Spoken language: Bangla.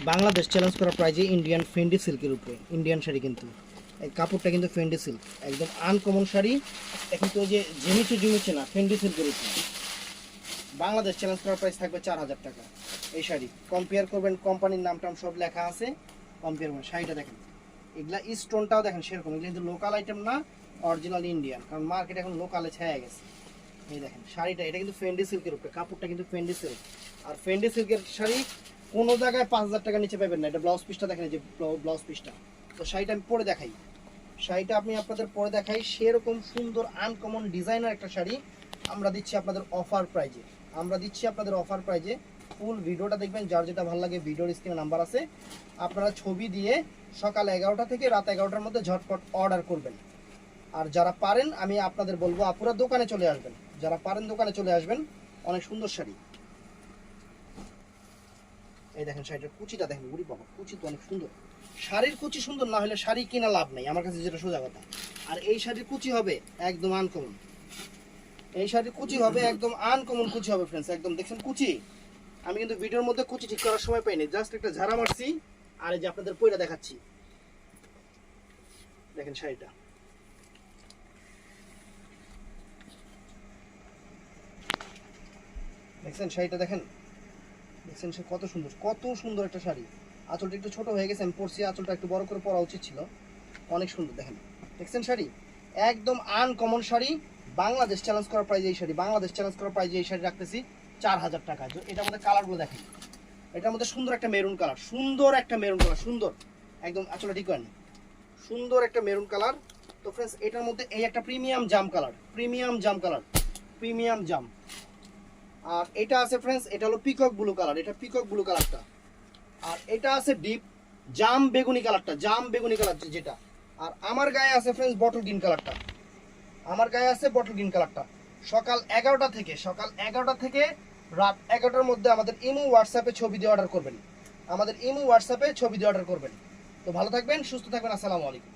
বাংলাদেশ চ্যালেঞ্জ করা প্রাইজে ইন্ডিয়ান ফেন্ডি সিল্কের উপরে ইন্ডিয়ান শাড়ি, কিন্তু এই কাপড়টা কিন্তু ফেন্ডি সিল্ক, একদম আনকমন শাড়ি। এটা কিন্তু ওই যে জমিছে না, ফেন্ডি সিল্কের উপরে বাংলাদেশ চ্যালেঞ্জ করার প্রাইস থাকবে 4000 টাকা। এই শাড়ি কম্পেয়ার করবেন, কোম্পানির নাম টাম সব লেখা আছে, কম্পেয়ার করবেন। শাড়িটা দেখেন, এগুলা স্টোনটাও দেখেন সেরকম, এগুলো কিন্তু লোকাল আইটেম না, অরিজিনাল ইন্ডিয়ান, কারণ মার্কেট এখন লোকালে ছায়া গেছে। এই দেখেন শাড়িটা, এটা কিন্তু ফেন্ডি সিল্কের উপরে, কাপড়টা কিন্তু ফেন্ডি সিল্ক। আর ফেন্ডি সিল্কের শাড়ি কোনো জায়গায় 5000 টাকা নিচে পাবেন না। এটা ব্লাউজ পিসটা দেখেন, যে ব্লাউজ পিসটা। তো শাড়িটা আমি পরে দেখাই, শাড়িটা আমি আপনাদের পরে দেখাই। সেরকম সুন্দর আনকমন ডিজাইনার একটা শাড়ি আমরা দিচ্ছি আপনাদের অফার প্রাইজে, ফুল ভিডিওটা দেখবেন। যার যেটা ভালো লাগে ভিডিওর স্ক্রিনে নাম্বার আছে, আপনারা ছবি দিয়ে সকাল 11টা থেকে রাত 11টার মধ্যে ঝটপট অর্ডার করবেন। আর যারা পারেন আমি আপনাদের বলবো আপুরা দোকানে চলে আসবেন, যারা পারেন দোকানে চলে আসবেন। অনেক সুন্দর শাড়ি। এই দেখেন শাড়িটার কুচিটা দেখেন, উড়ি বাবা, কুচি তো অনেক সুন্দর। শাড়ির কুচি সুন্দর না হলে শাড়ি কিনা লাভ নেই, আমার কাছে যেটা সোজা কথা। আর এই শাড়ির কুচি হবে একদম আনকমন, এই শাড়ির কুচি হবে একদম আনকমন কুচি হবে ফ্রেন্ডস, একদম দেখছেন কুচি। আমি কিন্তু ভিডিওর মধ্যে কুচি ঠিক করার সময় পাইনি, জাস্ট একটা ঝাড়া মারছি। আর এই যে আপনাদের পয়লা দেখাচ্ছি, দেখেন শাড়িটা, দেখছেন শাড়িটা দেখেন, দেখছেন সে কত সুন্দর, কত সুন্দর একটা শাড়ি। আঁচলটা একটু ছোট হয়ে গেছে, আমি পরছি, আঁচলটা একটু বড় করে পরা উচিত ছিল। অনেক সুন্দর দেখেন, দেখছেন শাড়ি একদম আনকমন শাড়ি। বাংলাদেশ চ্যালেঞ্জ করার প্রাইজে এই শাড়ি, বাংলাদেশ চ্যালেঞ্জ করার প্রাইজে এই শাড়ি রাখতেছি 4000 টাকা। এটার মধ্যে কালারগুলো দেখেন, এটার মধ্যে সুন্দর একটা মেরুন কালার, সুন্দর একদম। আঁচলটা ঠিক হয় না, সুন্দর একটা মেরুন কালার। তো ফ্রেন্ডস এটার মধ্যে এই একটা প্রিমিয়াম জাম কালার, প্রিমিয়াম জাম। আর এটা আছে ফ্রেন্ডস, এটা হলো পিকক ব্লু কালার, এটা পিকক ব্লু কালারটা। আর এটা আছে ডিপ জাম বেগুনি কালারটা, যেটা। আর আমার গায়ে আছে ফ্রেন্ডস বটল গ্রিন কালারটা, সকাল 11টা থেকে রাত 11টার মধ্যে আমাদের ইমো হোয়াটসঅ্যাপে ছবি দিয়ে অর্ডার করবেন। তো ভালো থাকবেন, সুস্থ থাকবেন, আসসালামু আলাইকুম।